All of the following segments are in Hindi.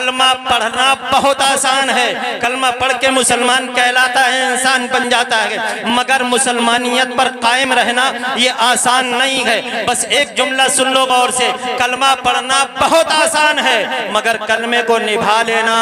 कलमा पढ़ना बहुत आसान है, कलमा पढ़ के मुसलमान कहलाता है, इंसान बन जाता है, मगर मुसलमानियत पर कायम रहना ये आसान नहीं है। बस एक जुमला सुन लो गौर से, कलमा पढ़ना बहुत आसान है मगर कलमे को निभा लेना,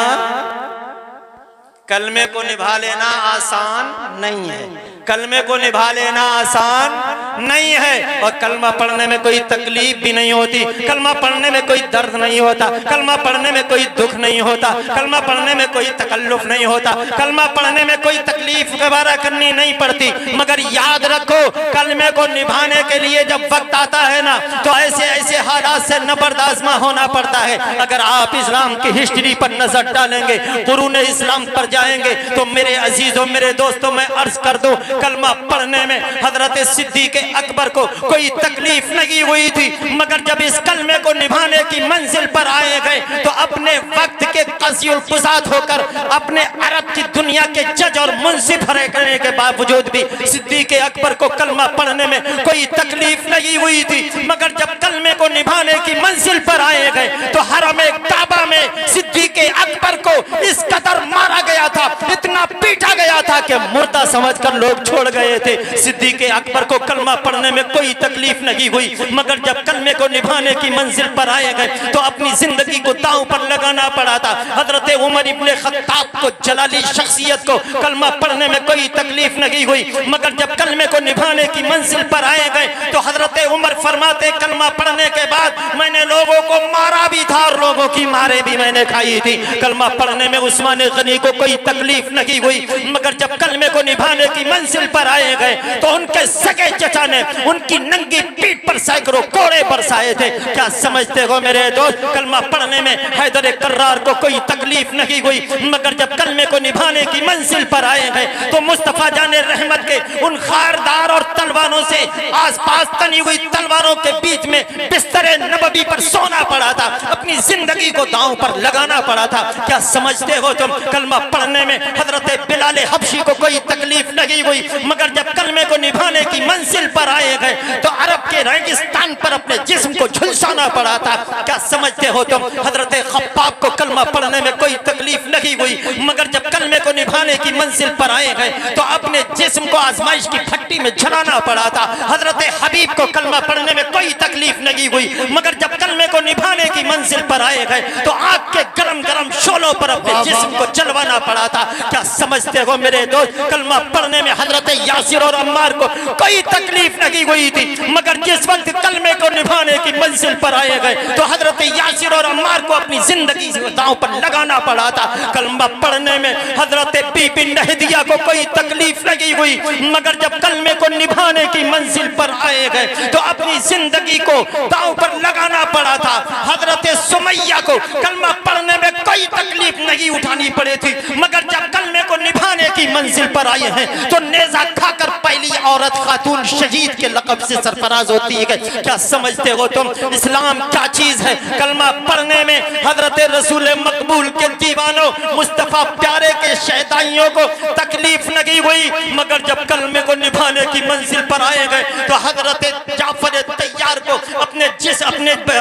कलमे को निभा लेना आसान नहीं है। कलमे को निभा लेना आसान नहीं है। और कलमा पढ़ने में कोई तकलीफ भी नहीं होती, कलमा पढ़ने में कोई दर्द नहीं होता, कलमा पढ़ने में कोई दुख नहीं होता, कलमा पढ़ने में कोई तकल्लुफ नहीं होता, कलमा पढ़ने में कोई तकलीफ गवारा करनी नहीं पड़ती। मगर याद रखो, कलमे को निभाने के लिए जब वक्त आता है ना, तो ऐसे ऐसे हालात से नबरदाश्त होना पड़ता है। अगर आप इस्लाम की हिस्ट्री पर नजर डालेंगे, कुरूने इस्लाम पर जाएंगे, तो मेरे अजीजों, मेरे दोस्तों, मैं अर्ज कर दूं, कलमा पढ़ने में हजरत सिद्दीक़ अकबर को कोई तकलीफ नहीं हुई थी, मगर जब इस कलमे को निभाने की मंजिल पर आए गए तो अपने वक्त के कसीउल कुसात होकर अपने अरब की दुनिया के जज और मुंसिफ करने के बावजूद भी सिद्दीक़ अकबर को कलमा पढ़ने में कोई तकलीफ नहीं हुई थी। मगर जब कलमे को निभाने की मंजिल पर आए गए तो हरम काबा में सिद्दीक़ अकबर को इस कदर मारा गया था, इतना पीटा गया था कि मुर्दा समझकर लोग छोड़ गए थे। सिद्दीक़ अकबर को कलमा पढ़ने में कोई तकलीफ नहीं हुई, मगर जब कलमे को निभाने की मंजिल पर आए गए तो अपनी जिंदगी को दांव पर लगाना पड़ा था। हजरत उमर इब्ने खत्ताब को, जलाली शख्सियत को, कलमा पढ़ने में कोई तकलीफ नहीं हुई, मगर जब कलमे को निभाने की मंजिल पर आए गए तो हजरत उमर फरमाते, कलमा पढ़ने के बाद मैंने लोगों को मारा भी था और लोगों की मारे भी मैंने खाई थी। कलमा पढ़ने में उस्मान गनी को कोई तकलीफ नहीं हुई, मगर जब कलमे को निभाने की मंजिल पर आए गए तो उनके सगे चचा ने उनकी नंगी पीठ पर सैकड़ों कोड़े बरसाए थे। क्या समझते हो मेरे दोस्त, कलमा पढ़ने में हैदर कर्रार को कोई तकलीफ नहीं हुई, मगर जब कलमे को निभाने की मंजिल पर आए गए तो मुस्तफा जाने रहमत के उन खारदार और तलवारों से आसपास तनी हुई तलवारों के बीच में बिस्तरे नबवी पर सोना पड़ा था, अपनी जिंदगी को दांव पर लगाना पड़ा था। क्या समझते हो तुम, कलमा पढ़ने में हजरत बिलाल हबशी को कोई तकलीफ नहीं हुई, मगर जब कलमे को निभाने की मंजिल पर आए गए तो अरब के रेगिस्तान पर अपने जिस्म को झुलसाना पड़ा था। क्या समझते हो तुम, हजरत खब्बाब को कलमा पढ़ने में कोई तकलीफ नहीं हुई, मगर जब कलमे को निभाने की मंजिल पर आए गए तो अपने जिस्म को आजमाइश की भट्टी में जलाना पड़ा था। हजरत हबीब को कलमा पढ़ने में कोई तकलीफ नहीं हुई, मगर जब कलमे को निभाने की मंजिल पर आए गए तो आग के गरम गरम शोलों पर अपने जिस्म को जलवाना पड़ा था। क्या समझते हो मेरे दोस्त, कलमा पढ़ने में हजरत यासिर और अम्मार को कोई तकलीफ नहीं हुई थी, मगर जिस वक्त कलमे को निभाने की मंजिल पर आए गए तो हजरत यासिर और अम्मार को अपनी जिंदगी दांव पर लगाना पड़ा था। कलमा पढ़ने में हजरत बीबी नहदिया को कोई तकलीफ नहीं हुई, मगर जब कलमे को निभाने की मंजिल पर आए गए तो अपनी जिंदगी को दांव पर लगाना पड़ा था। हजरत सुमैया को कलमा पढ़ने में कोई तकलीफ नहीं उठानी पड़ी थी, मगर जब कलमे को निभाने की मंजिल पर आए हैं तो नेजा खाकर पहली औरत खातून शहीद के लक़ब से सरफराज होती है। क्या समझते हो तुम, इस्लाम क्या चीज है। कलमा पढ़ने में हजरत रसूल मकबूल के दीवानों, मुस्तफा प्यारे के शहदाइयों को तकलीफ नहीं हुई, मगर जब कलमे को निभाने की मंजिल पर आए गए तो हजरत जाफर तैयार को अपने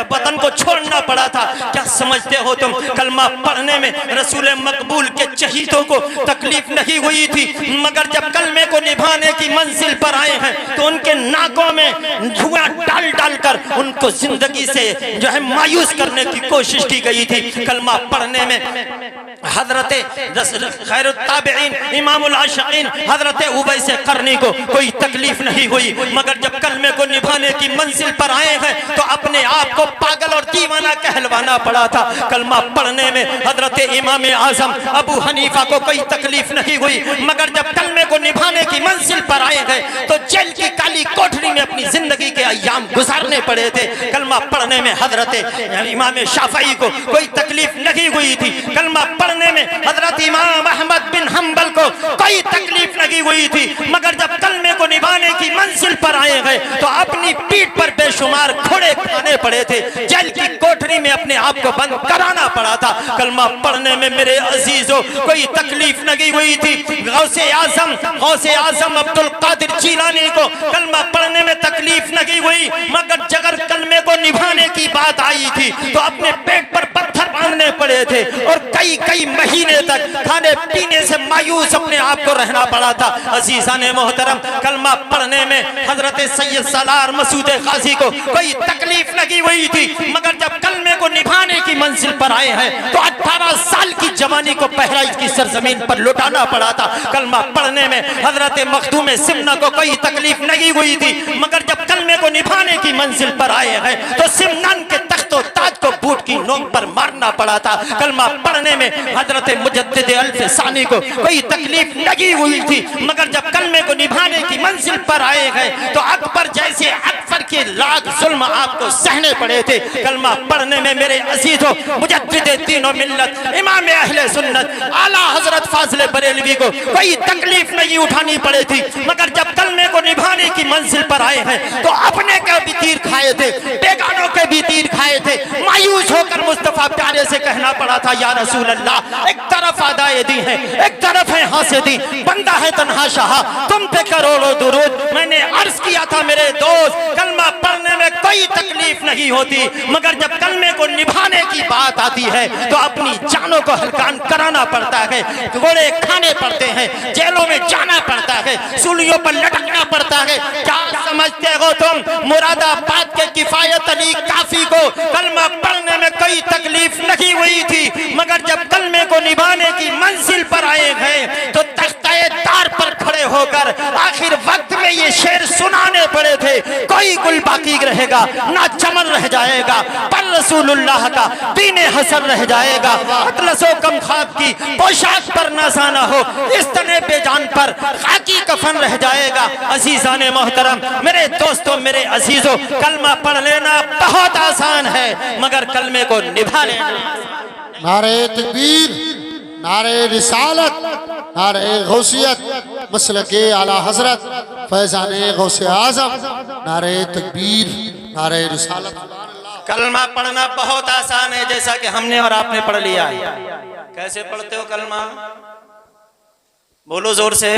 वतन को छोड़ना पड़ा था। क्या समझते हो तुम, कलमा पढ़ने में रसूल मकबूल के शहीदों को तकलीफ नहीं हुई थी, मगर जब कलमे को निभाने की मंजिल पर आए हैं तो उनके नाकों में धुआं डाल डालकर उनको जिंदगी से जो है मायूस करने की कोशिश की गई थी। कलमा पढ़ने में हजरत खैरुत ताबिईन इमामुल आशिकीन हजरत उवैस करनी को कोई तकलीफ नहीं हुई, मगर जब कलमे को निभाने की मंजिल पर आए हैं तो अपने आप को पागल और दीवाना कहलवाना पड़ा था। कलमा पढ़ने में हजरत इमाम आजम अबू हनीफा को कोई तकलीफ नहीं हुई, मगर जब कलमे को निभाने की मंजिल पर आए गए तो जेल की काली कोठरी में अपनी जिंदगी के अय्याम गुजारने पड़े थे। कलमा पढ़ने में हजरत इमाम शाफई को कोई तकलीफ नहीं हुई थी, कलमा पढ़ने में हजरत इमाम अहमद बिन हम्बल को कोई तकलीफ नहीं हुई थी, मगर जब कलमे को निभाने की मंजिल पर आए गए तो अपनी पीठ पर बेशुमार घोड़े खाने पड़े थे, जेल की कोठरी में अपने आप को बंद कराना पड़ा था। कलमा पढ़ने में मेरे अजीजों कोई तकलीफ नहीं हुई थी। गौसे आजम अब्दुल कादिर जीलानी को कलमा पढ़ने में तकलीफ नहीं हुई, मगर जगर कलमे को निभाने की बात आई थी तो अपने पेट पर पत्थर बांधने पड़े थे और कई कई महीने तक खाने पीने से मायूस अपने आप को रहना पड़ा था। अजीजाने मोहतरम, कलमा पढ़ने में हजरत सैयद सालार मसूद गाजी को कोई तकलीफ नहीं हुई थी, मगर जब कलमे को निभाने की मंजिल पर आए हैं तो 18 साल की जवानी को बहराइच की सरजमीन पर लुटाना पड़ा था। कलमा पढ़ने में हजरत मखदूम सिमना को कोई तकलीफ नहीं हुई थी, मगर जब कलमे को निभाने की मंजिल पर आए हैं तो सिमनान के तख्तो ताज को बूट की नोक पर मारना पड़ा था। कलमा पढ़ने में हजरत मुजद्दिद अल्फ सानी को कोई तकलीफ नहीं हुई थी, मगर जब कलमे को निभाने की मंजिल पर आए हैं तो अकबर जैसे अकबर के लाख जुल्म आपको सहने पड़े थे। कलमा पढ़ने में मेरे अजीजों मुजद्दिद दीन और मिल्लत इमाम अहले सुन्नत आला हजरत फाजिल बरेलवी को कोई तकलीफ नहीं उठानी पड़ी थी, मगर जब कलमे को निभाने की मंजिल पर आए हैं तो अपने के भी तीर खाए थे, बेगानों के भी तीर खाए थे। मायूस होकर मुस्तफा प्यारे से कहना पड़ा था, या रसूल अल्लाह, एक तरफ अदाए दी है, एक तरफ है हासिदी, बंदा है तन्हा शाह, तुम पे करोड़ों दुरूद। मैंने अर्ज किया था मेरे दोस्त, कलमा पढ़ने में कोई तकलीफ नहीं होती, मगर जब कलमे को निभाने की बात आती है तो अपनी जानों को हलकान कराना पड़ता है, घोड़े खाने पड़ते हैं, जेलों में जाना पड़ता है, सूलियों पर लटकना पड़ता है। क्या समझते हो तुम, मुरादाबाद के किफायत अली काफी को कलमा पढ़ने में कोई तकलीफ नहीं हुई थी, मगर जब कलमे को निभाने की मंजिल पर आए हैं तो तख्ते तार पर खड़े होकर आखिर वक्त में ये शेर सुनाने पड़े थे, कोई गुल बाकी रहेगा ना चमन रह जाएगा, पर रसूलुल्लाह का दीने हसन रह जाएगा। अतलसो कम खाब की पोशाक पर नजाना हो, इस तने बेजान पर खाकी कफन रह जाएगा। अजीजाने मोहतरम, मेरे दोस्तों, मेरे अजीजों, कलमा पढ़ लेना बहुत आसान है, मगर कलमे को निभा लेना। नारे तकबीर, नारे रिसालत, नारे गौसियत, मसलके आला हजरत फैजाने गौसे आजम, नारे तकबीर, नारे रिसालत। कलमा पढ़ना बहुत आसान है, जैसा कि हमने और आपने पढ़ लिया है। कैसे पढ़ते हो कलमा? बोलो जोर से,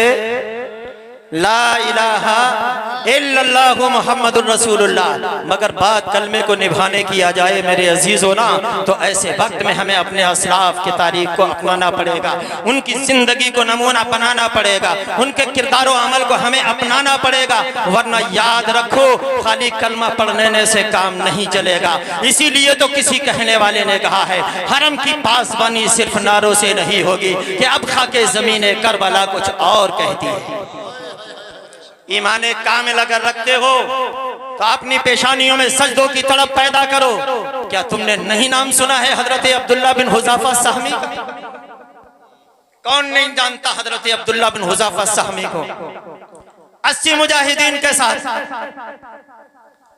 ला इलाहा इल्लल्लाहु मुहम्मदुर रसूलुल्लाह। मगर बात कलमे को निभाने की आ जाए मेरे अजीजों ना, तो ऐसे वक्त में हमें अपने असलाफ की तारीख को अपनाना पड़ेगा, उनकी जिंदगी को नमूना बनाना पड़ेगा, उनके किरदार और अमल को हमें अपनाना पड़ेगा, वरना याद रखो खाली कलमा पढ़ने से काम नहीं चलेगा। इसीलिए तो किसी कहने वाले ने कहा है, हरम की पासबानी सिर्फ नारों से नहीं होगी कि अब खाके जमीने करबला कुछ और कहती है। ईमाने कामिल अगर रखते हो तो अपनी पेशानियों में सजदों की तड़प पैदा करो। क्या तुमने नहीं नाम सुना है हजरत अब्दुल्ला बिन हुज़ाफा सहमी का? कौन नहीं जानता हजरत अब्दुल्ला बिन हुज़ाफा सहमी को? 80 मुजाहिदीन के साथ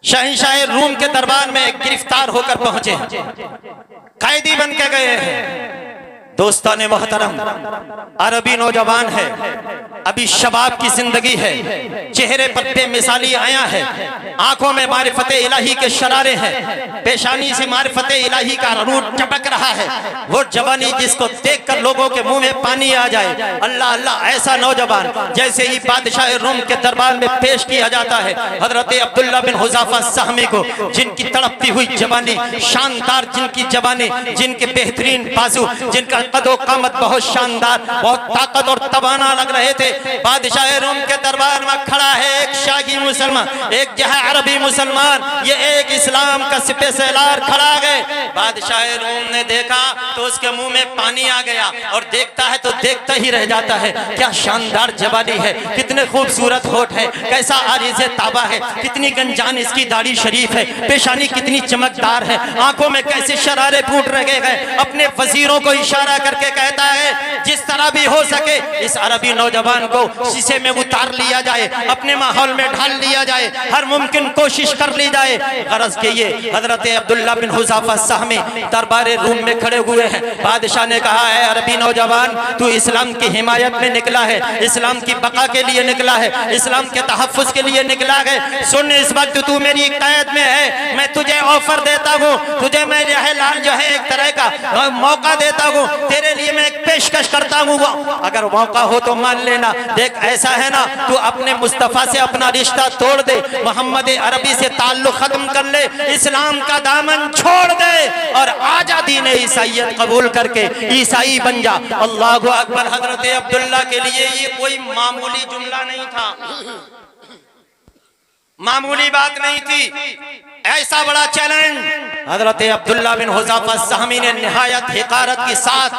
शहंशाह रूम के दरबार में गिरफ्तार होकर पहुंचे, कैदी बन के गए हैं। दोस्ताने मोहतरम, अरबी नौजवान है, अभी शबाब की जिंदगी है, चेहरे पर बेमिसाली आया है, आंखों में मारिफत इलाही के शरारे हैं, पेशानी से मारिफत इलाही का रूट चपक रहा है। वो जवानी जिसको देखकर लोगों के मुंह में पानी आ जाए, अल्लाह अल्लाह, ऐसा नौजवान जैसे ही बादशाह रूम के दरबार में पेश किया जाता है हजरत अब्दुल्ला बिन हुज़ाफा सहमी को, जिनकी तड़पती हुई जवानी, शानदार जिनकी जवानी, जिनके बेहतरीन बाजू, जिनका कदो कामत बहुत शानदार, बहुत ताकत और तवाना लग रहे थे। बादशाह रूम के दरबार में खड़ा है एक शाही मुसलमान, एक जो है अरबी मुसलमान, ये एक इस्लाम का सिपह सलार खड़ा है। बादशाह रूम ने देखा तो उसके मुंह में पानी आ गया, और देखता है तो देखता ही रह जाता है। क्या शानदार जवानी है, कितने खूबसूरत होठ है, कैसा आरिज़ ताबा है, कितनी गंजान इसकी दाढ़ी शरीफ है, पेशानी कितनी चमकदार है, आंखों में कैसे शरारे फूट रहे हैं। अपने वजीरों को इशारा करके कहता है, जिस तरह भी हो सके इस अरबी नौजवान नौजवान को शीशे में उतार लिया जाए, अपने माहौल में ढाल लिया जाए, हर मुमकिन कोशिश कर ली जाए। गरज के ये हजरत अब्दुल्ला बिन हुज़ाफा सहमी दरबार रूम में खड़े हुए हैं। बादशाह ने कहा है अरबी नौजवान, तू इस्लाम की हिमायत में निकला है, इस्लाम की बका के लिए निकला है, इस्लाम के तहफ़्फ़ुज़ के लिए निकला है। सुन, इस वक्त तू मेरी कैद में है, मैं तुझे ऑफर देता हूँ, तुझे मैं जो है एक तरह का मौका देता हूँ, तेरे लिए मैं एक पेशकश करता हूँ, अगर मौका हो तो मान लेना। देख ऐसा है ना, तू अपने मुस्तफ़ा से अपना रिश्ता तोड़ दे, मोहम्मद अरबी से ताल्लुक खत्म कर ले, इस्लाम का दामन छोड़ दे और आजा दीन ईसाईयत कबूल करके ईसाई बन जा। अल्लाहु अकबर। हजरत अब्दुल्ला के लिए ये कोई मामूली जुमला नहीं था, मामूली बात नहीं थी, ऐसा बड़ा चैलेंज हजरत अब्दुल्ला बिन हुज़ाफा सहमी ने निहायत हिकारत के साथ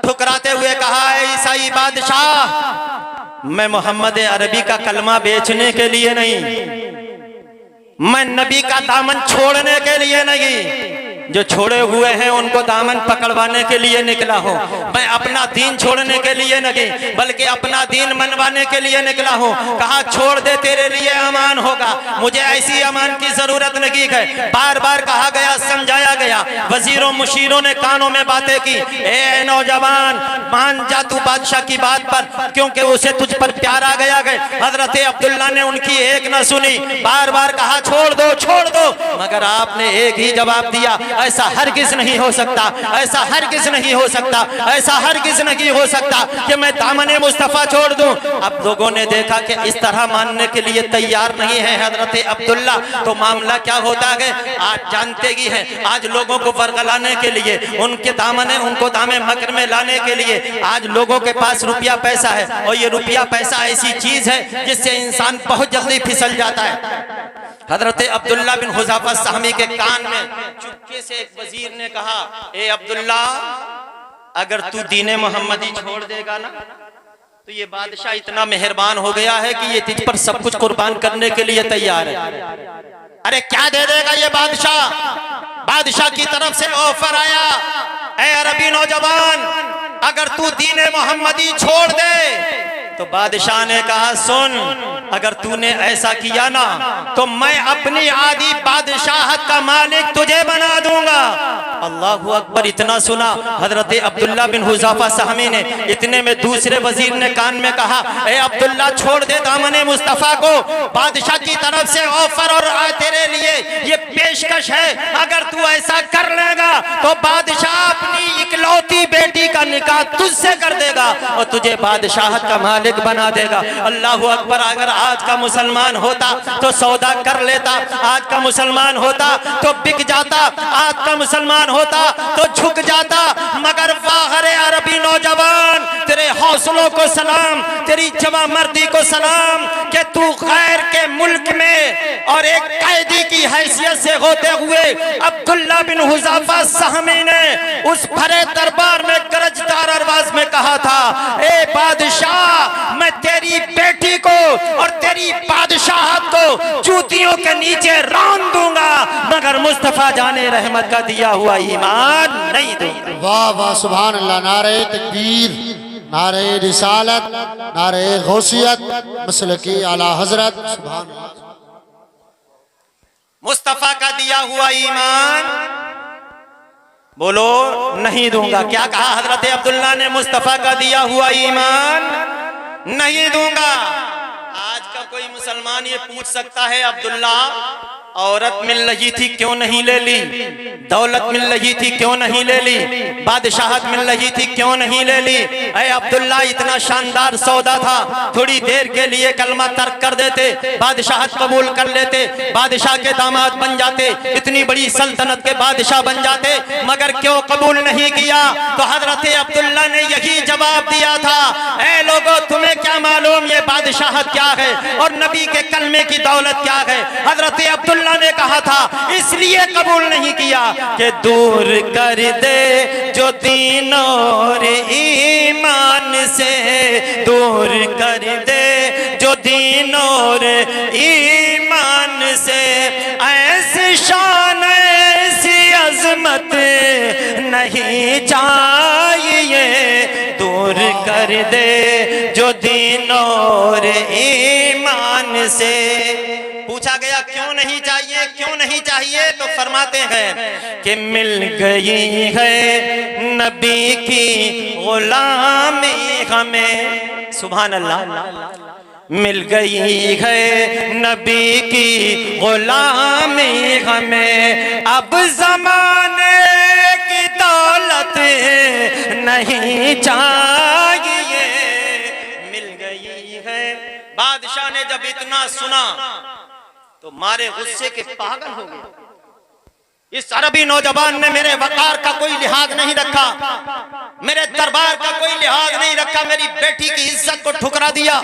ठुकराते हुए कहा है ईसाई बादशाह, मैं मोहम्मद अरबी का कलमा बेचने के लिए नहीं, मैं नबी का दामन छोड़ने के लिए नहीं, जो छोड़े हुए हैं उनको दामन पकड़वाने के लिए निकला हूँ। मैं अपना दीन छोड़ने के लिए नहीं बल्कि अपना दीन मनवाने के लिए निकला हूँ। कहा छोड़ दे, तेरे लिए अमान होगा, मुझे ऐसी अमान की जरूरत नहीं है। बार बार कहा गया, समझाया गया, वजीरों मुशीरों ने कानों में बातें की, ए नौजवान मान जा तू बादशाह की बात पर, क्योंकि उसे तुझ पर प्यार आ गया है। हजरत अब्दुल्ला ने उनकी एक न सुनी, बार बार कहा छोड़ दो छोड़ दो, मगर आपने एक ही जवाब दिया, ऐसा हरगिज नहीं हो सकता, ऐसा हरगिज नहीं हो सकता, ऐसा हरगिज नहीं हो सकता कि मैं दामने मुस्तफा छोड़ दूं। अब लोगों ने देखा कि इस तरह मानने के लिए तैयार नहीं है हजरत अब्दुल्ला, तो मामला क्या होता है आप जानते ही हैं। आज लोगों को वर्गलाने के लिए, उनके दामने उनको दामे मकर में लाने के लिए आज लोगों के पास रुपया पैसा है, और ये रुपया पैसा ऐसी चीज है जिससे इंसान बहुत जल्दी फिसल जाता है। हजरत अब्दुल्ला बिन हुज़ाफा सहमी के कान में चुपके से एक वजीर ने कहा, ए अब्दुल्ला, अगर तू दीने मोहम्मदी छोड़ देगा ना तो ये बादशाह इतना मेहरबान हो गया है कि ये तुझ पर सब कुछ कुर्बान करने के लिए तैयार है। अरे क्या दे देगा ये बादशाह? बादशाह की तरफ से ऑफर आया, ए अरबी नौजवान, अगर तू दीने मोहम्मदी छोड़ दे तो बादशाह ने कहा सुन, अगर तूने ऐसा किया ना तो मैं अपनी आदि बादशाहत का मालिक तुझे बना दूंगा। अल्लाहु अकबर। इतना सुना हजरत अब्दुल्ला बिन हुज़ाफा सहमी ने, इतने में दूसरे वजीर ने कान में कहा, ए अब्दुल्ला छोड़ दे दामने मुस्तफा को, बादशाह की तरफ से ऑफर और तेरे लिए ये पेशकश है, अगर तू ऐसा कर लेगा तो बादशाह अपनी इकलौती बेटी का निकाह तुझसे कर देगा और तुझे बादशाहत का मालिक बना देगा। अल्लाहु अकबर। अगर आज का मुसलमान होता तो सौदा कर लेता, आज का मुसलमान होता तो बिक जाता, आज का मुसलमान होता तो झुक जाता, मगर वाहरे अरबी नौजवान, तेरे हौसलों को सलाम, तेरी जवा मर्दी को सलाम कि तू गैर के मुल्क में और एक कैदी की हैसियत से होते हुए अब्दुल्ला बिन हुज़ाफा सहमी ने उस भरे दरबार में गरजदार आवाज में कहा था, ए बादशाह, मैं तेरी बेटी को और तेरी बादशाहत को जूतियों के नीचे रौंद दूंगा, मगर मुस्तफा जाने रहमत का दिया हुआ ईमान नहीं दूंगा। वाह वाह, सुभान अल्लाह। नारे तकबीर, नारे रिसालत, नारे गौसियत, मसलकी आला हजरत। सुभान अल्लाह। मुस्तफा का दिया हुआ ईमान बोलो नहीं दूंगा। क्या कहा हजरत अब्दुल्ला ने? मुस्तफा का दिया हुआ ईमान नहीं दूंगा। आज का कोई मुसलमान ये पूछ सकता है, अब्दुल्ला औरत मिल रही थी क्यों नहीं ले ली, दौलत मिल रही थी क्यों नहीं ले ली, बादशाहत मिल रही थी क्यों नहीं ले ली? ऐ अब्दुल्ला, इतना शानदार सौदा था, थोड़ी देर के लिए कलमा तर्क कर देते, बादशाहत कबूल कर लेते, बादशाह के दामाद बन जाते, इतनी बड़ी सल्तनत के बादशाह बन जाते, मगर क्यों कबूल नहीं किया? तो हजरत अब्दुल्ला ने यही जवाब दिया था, ऐ लोगों, तुम्हें क्या मालूम ये बादशाहत क्या है और नबी के कलमे की दौलत क्या है? हजरत अब्दुल्ला ने कहा था, इसलिए कबूल नहीं किया कि दूर कर दे जो दीन और ईमान से, दूर कर दे जो दीन और ईमान से, ऐसी शान ऐसी अजमत नहीं चाहिए, दूर कर दे जो दीन और ईमान से। पूछा गया क्यों नहीं चाहिए, क्यों नहीं चाहिए, तो फरमाते हैं कि मिल गई है नबी की गुलामी हमें। सुभान अल्लाह। मिल गई है नबी की गुलामी हमें, अब जमाने की दौलत नहीं चाहिए। मिल गई है। बादशाह ने जब इतना सुना तो मारे गुस्से के पागल हो गए। इस अरबी नौजवान ने मेरे वकार का कोई लिहाज नहीं रखा, मेरे दरबार का कोई लिहाज नहीं रखा, मेरी बेटी की इज्जत को ठुकरा दिया,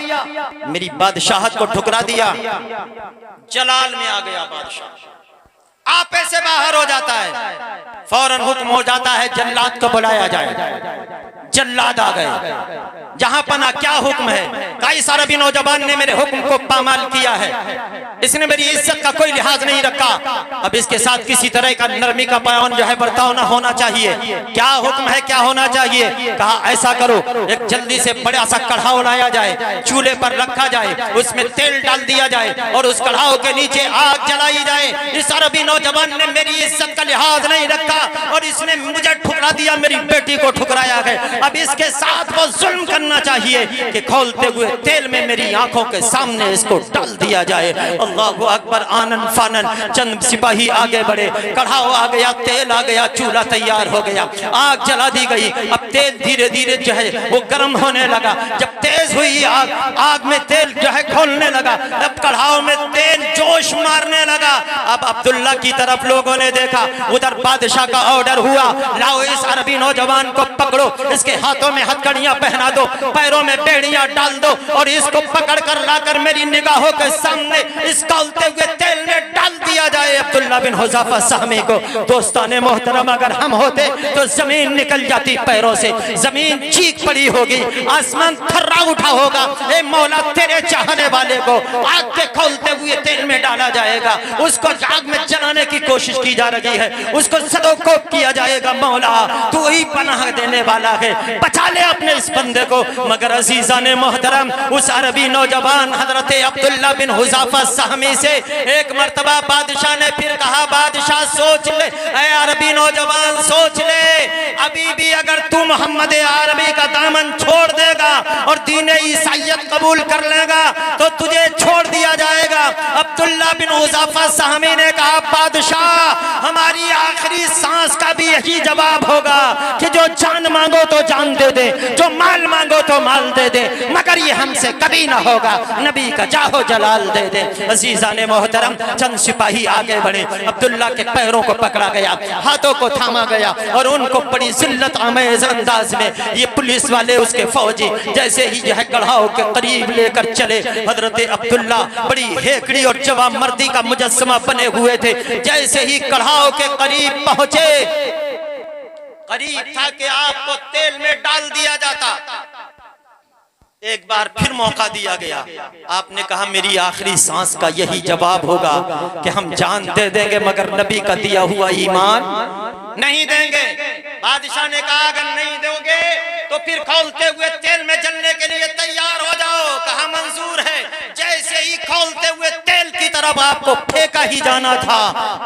मेरी बादशाहत को ठुकरा दिया। जलाल में आ गया बादशाह, आपे से बाहर हो जाता है। फौरन हुक्म हो जाता है जल्लाद को बुलाया जाए। जल्लाद आ गए। जहां पना क्या हुक्म है? कई अरबी नौजवान ने मेरे हुक्म को पामाल किया है, इसने मेरी इज्जत का कोई लिहाज नहीं रखा, अब इसके साथ किसी तरह का नरमी का बयान जो है बर्ताव ना होना चाहिए। क्या हुक्म है, क्या होना चाहिए? कहा ऐसा करो, एक जल्दी से बड़ा सा कढ़ाव लाया जाए, चूल्हे पर रखा जाए, उसमें तेल डाल दिया जाए और उस कढ़ाव के नीचे आग जलाई जाए। इस अरबी नौजवान ने मेरी इज्जत का लिहाज नहीं रखा और इसने मुझे ठुकरा दिया, मेरी बेटी को ठुकराया है। अब इसके साथ वो जुल्म करना चाहिए कि खोलते हुए तेल में मेरी आंखों के सामने इसको डाल दिया जाए। अल्लाहु अकबर। आनन फानन चंद सिपाही आगे बढ़े, कढ़ाव आ गया, तेल आ गया, चूल्हा तैयार हो गया, आग जला दी गई। अब तेल धीरे धीरे जो है वो गर्म होने लगा। जब तेज हुई आग, आग में तेल जो है खोलने लगा, अब कढ़ाव में तेल जोश मारने लगा। अब अब्दुल्ला की तरफ लोगों ने देखा, उधर बादशाह का ऑर्डर हुआ, लाओ इस अरबी नौजवान को पकड़ो, इसके हाथों में हथकड़ियां पहना दो, पैरों में बेड़ियां डाल दो और इसको पकड़ कर लाकर मेरी निगाहों के सामने इस खौलते हुए तेल में डाल दिया जाए। अब्दुल्ला बिन हुज़ाफा सहमी को दोस्ताने मोहतरम, अगर हम होते तो जमीन निकल जाती पैरों से, जमीन चीख पड़ी होगी, आसमान थर्रा उठा होगा। ए मौला, तेरे चाहने वाले को आग के खौलते हुए तेल में डाला जाएगा, उसको आग में जलाने की कोशिश की जा रही है, उसको सदोकोप किया जाएगा। मौला, तू ही पनाह देने वाला है, बचा ले अपने इस बंदे को। मगर अजीजाने मोहतरम, उस अरबी नौजवान हजरत अब्दुल्ला बिन हुज़ाफा सहमी से एक मर्तबा बादशाह ने फिर कहा, बादशाह सोच ले, ऐ अरबी नौजवान सोच ले, अभी भी अगर तू मोहम्मद अरबी का दामन छोड़ देगा और दीन ईसाईयत कबूल कर लेगा तो तुझे छोड़ दिया जाएगा। अब्दुल्ला बिन हुज़ाफा सहमी ने कहा, बादशाह, हमारी आखिरी सांस का भी यही जवाब होगा कि जो जान मांगो तो जान दे दे, जो माल मांगो तो माल दे दे, मगर ये हमसे कभी ना होगा, नबी का जाहो जलाल दे दे। अजीजाने मोहतरम, चंद सिपाही आगे बढ़े, अब्दुल्ला के पैरों को पकड़ा गया, हाथों को थामा गया और उनको बड़ी जिल्लत आमेज अंदाज में ये पुलिस वाले, उसके फौजी जैसे ही यह कढ़ाव के करीब लेकर चले, हजरत अब्दुल्ला बड़ी हेकड़ी और जवाब मर्दी का मुजस्समा बने हुए थे। जैसे ही कढ़ाव के करीब पहुंचे, करीब था कि आपको तेल में डाल दिया जाता, एक बार फिर मौका दिया गया। आपने कहा, मेरी आखिरी सांस का यही जवाब होगा कि हम जान दे देंगे मगर नबी का दिया हुआ ईमान नहीं देंगे। बादशाह ने कहा, अगर नहीं दोगे तो फिर खौलते हुए तेल में जलने के लिए तैयार हो जाओ। कहा, मंजूर है। जैसे ही खौलते हुए तेल की तरफ आपको फेंका ही जाना था,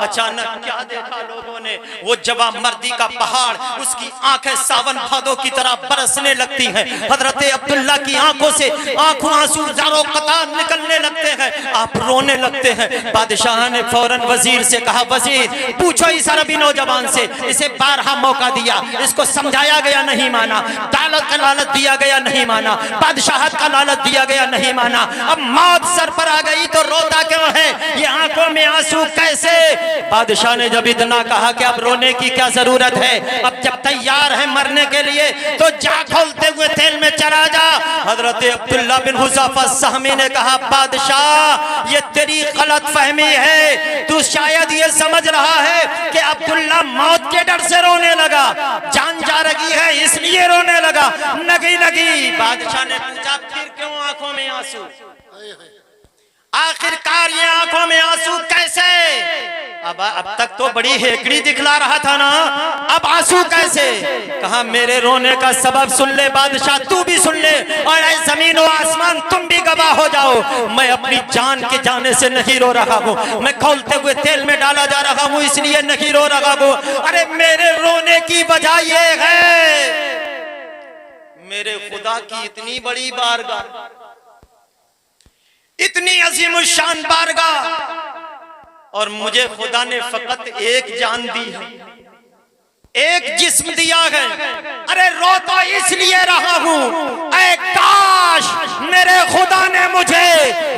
अचानक क्या देखा लोगों ने? वो जवाब मर्दी का पहाड़, उसकी आंखें सावन भादों की तरह बरसने लगती हैं। हजरत अब्दुल्ला की आंखों से आंखों आंसू जारो कतार निकलने लगते हैं, आप रोने लगते हैं। बादशाह ने फौरन वजीर से कहा, वजीर पूछो इस अरबी नौजवान से, इसे 12 मौका दिया, इसको समझाया गया नहीं माना, दौलत का लालच दिया गया नहीं माना, बादशाहत का लालच दिया गया नहीं माना, अब मौत सर पर आ गई तो रोता क्यों है? ये आंखों में आंसू कैसे? बादशाह ने जब इतना कहा कि अब रोने की क्या जरूरत है, अब जब तैयार है मरने के लिए तो जा खौलते हुए तेल में चला जा। हजरत अब्दुल्ला बिन हुज़ाफा सहमी ने कहा, बादशाह, ये तेरी गलत फहमी है, तू शायद ये समझ रहा है कि अब्दुल्ला मौत के डर से रोने लगा, जान जा रही है इसलिए रोने लगा। नहीं। बादशाह ने पूछा, फिर क्यों आंखों में आंसू? आखिरकार ये आंखों में आंसू कैसे? अब तक तो बड़ी हेकड़ी दिखला रहा था ना, अब आंसू कैसे? कहा मेरे रोने का सबब सुन ले बादशाह, तू भी सुन ले, और ऐ जमीन और आसमान तुम भी गवाह हो जाओ। मैं अपनी जान के जाने से नहीं रो रहा हूँ, मैं खौलते हुए तेल में डाला जा रहा हूँ इसलिए नहीं रो रहा हूँ। अरे मेरे रोने की वजह ये है, मेरे खुदा की इतनी बड़ी बारगाह, इतनी अजीम शान बारगाह, और मुझे खुदा ने फकत एक जान दी है, एक जिस्म दिया है। अरे रो तो इसलिए रहा हूं, ऐ काश मेरे खुदा ने मुझे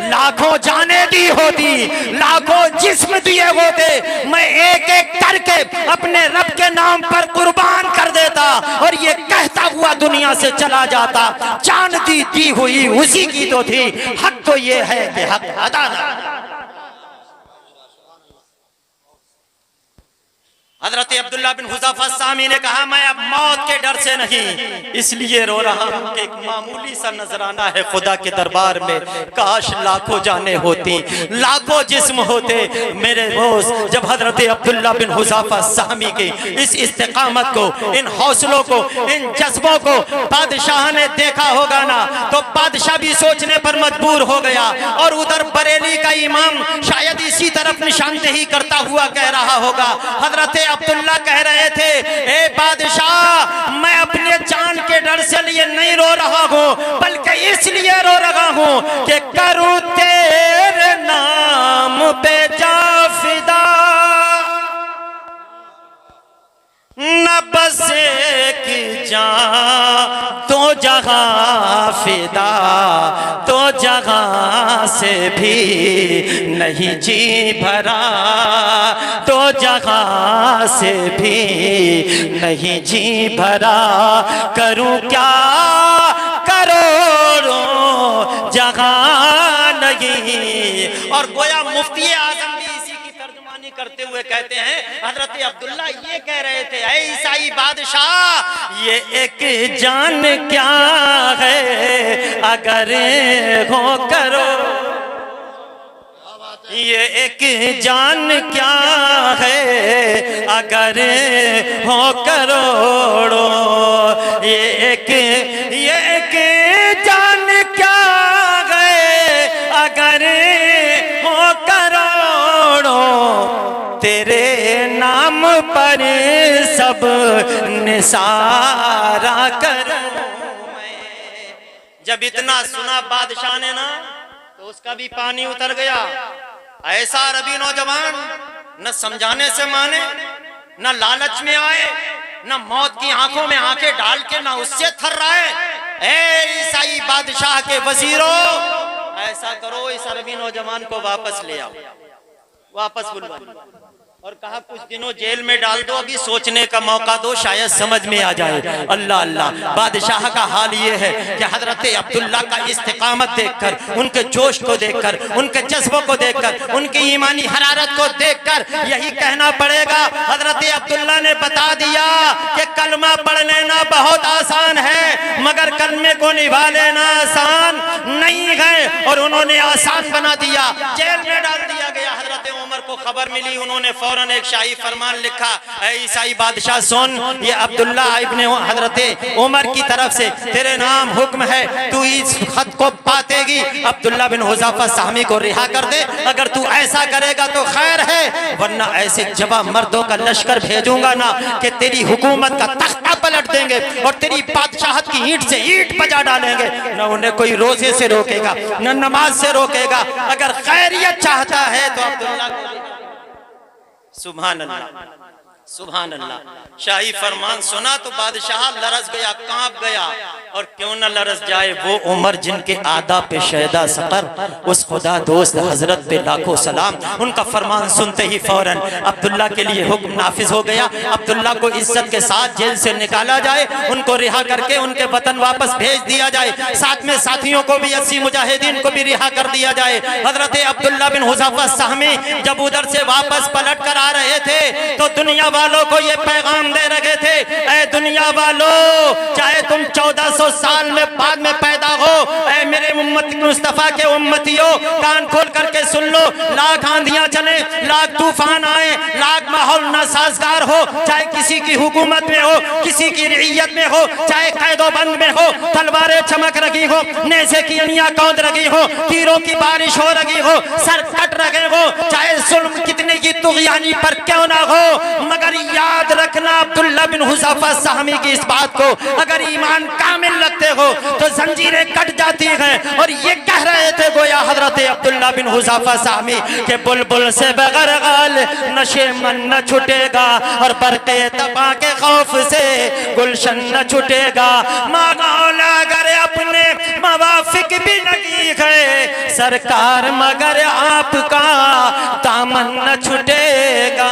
लाखों जाने दी होती, लाखों जिस्म दिए होते, मैं एक एक करके अपने रब के नाम पर कुर्बान कर देता और ये कहता हुआ दुनिया से चला जाता, जान दी हुई उसी की तो थी, हक तो ये है कि हक अदा ना। हजरत अब्दुल्ला बिन हुज़ाफा सामी ने कहा मैं अब मौत के डर से नहीं इसलिए रो रहा हूं कि एक मामूली सा नजराना है खुदा के दरबार में, काश लाखों जाने होती, लाखों जिस्म होते। मेरे दोस्त, जब हजरत अब्दुल्ला बिन हुज़ाफा सामी की इस इस्तिकामत को, इन हौसलों को, इन जज्बों को बादशाह ने देखा होगा ना, तो बादशाह भी सोचने पर मजबूर हो गया। और उधर बरेली का इमाम शायद इसी तरफ निशानदेही करता हुआ कह रहा होगा। हजरत अब्दुल्ला कह रहे थे, ए बादशाह मैं अपने जान के डर से लिए नहीं रो रहा हूं, बल्कि इसलिए रो रहा हूं कि करूं तेरे नाम पे जा फिदा, न बस एक जान तो जहां फिदा, तो जहां से भी नहीं जी भरा, तो जहां से भी नहीं जी भरा, करूं क्या करोड़ों जहां नहीं। और गोया मुफ्ती आजम भी इसी की तर्जुमानी करते हुए कहते हैं, हजरत अब्दुल्ला ये कह रहे थे, ऐ ईसाई बादशाह ये एक जान क्या है अगर हो करो, ये एक जान क्या है अगर हो करोड़ों, ये एक जान क्या है अगर हो करोड़ों, तेरे नाम पर सब निसारा करूं मैं। जब इतना सुना बादशाह ने ना, तो उसका भी पानी उतर गया। ऐसा रबी नौजवान न समझाने से माने, न लालच में आए, न मौत की आंखों में आंखें डाल के न उससे थर्राए। ऐ ईसाई बादशाह के वजीरों, ऐसा करो इस अरबी नौजवान को वापस ले आओ, वापस बुलवाओ, और कहा कुछ दिनों जेल में डाल दो, अभी सोचने का मौका दो, शायद समझ में आ जाए। अल्लाह अल्लाह, बादशाह का हाल ये है कि हजरत अब्दुल्ला का इस्तिकामत देखकर, उनके जोश को देखकर, उनके जज्बों को देखकर, उनकी ईमानी हरारत को देखकर यही कहना पड़ेगा, हजरत अब्दुल्ला ने बता दिया कि कलमा पढ़ लेना बहुत आसान है, मगर कलमे को निभा लेना आसान नहीं है। और उन्होंने आसान बना दिया, जेल में डाल दिया गया। हजरत उमर को खबर मिली, उन्होंने फौरन एक शाही फरमान लिखा, ऐ ईसाई बादशाह सुन, ये अब्दुल्ला इब्ने हजरत उमर की तरफ से तेरे नाम हुक्म है, तू इस खत को पातेगी, अब्दुल्ला बिन हुज़ाफा सामी को रिहा कर दे। अगर तू ऐसा करेगा तो खैर है, वरना ऐसे जवा मर्दों का लश्कर भेजूंगा ना कि तेरी हुकूमत का तख्ता पलट देंगे और तेरी बादशाहत की ईंट से ईंट बजा डालेंगे। न उन्हें कोई रोजे से रोकेगा, न नमाज से रोकेगा। अगर खैरियत चाहता है तो अब्दुल्ला को, सुभान अल्लाह, सुभान अल्लाह। शाही फरमान सुना तो बादशाह लरज गया, कांप गया। और क्यों न लरज जाए वो उमर जिनके आदा पे शैदा सकर, उस खुदा दोस्त हजरत पे लाखों सलाम। उनका फरमान सुनते ही फौरन अब्दुल्ला के लिए हुक्म नाफिज हो गया, अब्दुल्ला को इज्जत के साथ जेल से निकाला जाए, उनको रिहा करके उनके वतन वापस भेज दिया जाए। साथ में साथियों को भी, 80 मुजाहिदीन को भी रिहा कर दिया जाए। हजरत अब्दुल्ला बिन हुज़ाफा साहमी जब उधर से वापस पलट कर आ रहे थे तो दुनिया वालों को ये पैगाम दे रहे थे, ऐ दुनिया वालों, चाहे तुम 1400 साल में बाद में पैदा हो, ऐ मेरे उम्मत मुस्तफ़ा के उम्मतियों, कान खोल करके सुन लो। लाख आंधियां चले, लाख तूफान आए, लाख माहौल नासाजगार हो, चाहे किसी की हुकूमत में हो, किसी की रइयत में हो, चाहे कैदो बंद में हो, तलवारें चमक रही हो, नेज़े की अनियां कौंध रही हो, तीरों की बारिश हो रही हो, सर कट रहे हो, चाहे जुल्म कितने की तुग़यानी पर क्यों ना हो, मगर याद रखना अब्दुल्ला बिन हुज़ाफा सहमी की इस बात को, अगर ईमान कामिल रखते हो तो जंजीरें कट जाती हैं। और ये कह रहे थे गोया हजरत अब्दुल्ला बिन हुज़ाफा सहमी के बुलबुल से बगैर गाल नशे मन न छुटेगा, और बरक़े तबा के खौफ से गुलशन न छुटेगा। मौला अगर अपने मवाफिक भी लगी है सरकार, मगर आपका दामन न छुटेगा।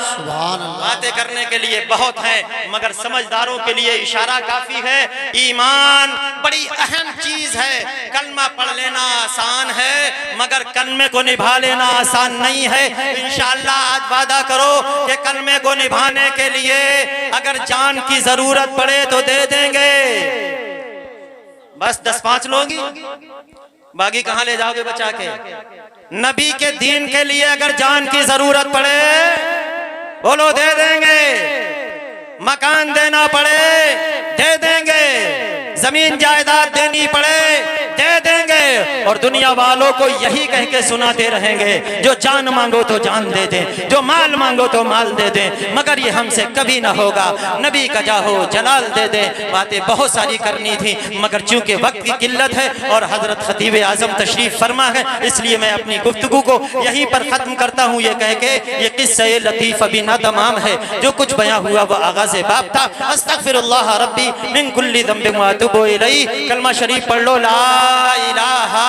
सुभान अल्लाह। बातें करने के लिए बहुत है, मगर समझदारों के लिए इशारा काफी है। ईमान बड़ी अहम चीज है। कलमा पढ़ लेना आसान है, मगर कलमे को निभा लेना आसान नहीं है। इंशाअल्लाह आज वादा करो कि कलमे को निभाने के लिए अगर जान की जरूरत पड़े तो दे देंगे। बस 10-5 लोग ही, बाकी कहां ले जाओगे बचा के? नबी के दीन के लिए अगर जान की जरूरत पड़े बोलो दे देंगे। मकान देना पड़े दे देंगे, जमीन जायदाद देनी पड़े दे देंगे, और दुनिया वालों को यही कह के सुनाते रहेंगे जो जान मांगो तो जान दे दे, जो माल मांगो तो माल दे दे, मगर ये हमसे कभी ना होगा। नबी का जाहो जलाल दे दे। बातें बहुत सारी करनी थी, मगर चूंकि वक्त की किल्लत है और हजरत खतीब आजम तशरीफ फरमा है, इसलिए मैं अपनी गुफ्तगू को यहीं पर खत्म करता हूँ। ये कह के ये किस्सा लतीफ अभी ना तमाम है, जो कुछ बयां हुआ वह आगाज़ बाब था। अस्तगफिरुल्लाह रब्बी मिन कुल्ली ज़ंबिन व अतूबु इलैहि। कलमा शरीफ पढ़ लो, ला इलाहा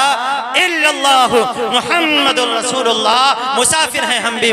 इल्लल्लाह मुहम्मदुर रसूलुल्लाह। मुसाफिर हैं हम भी।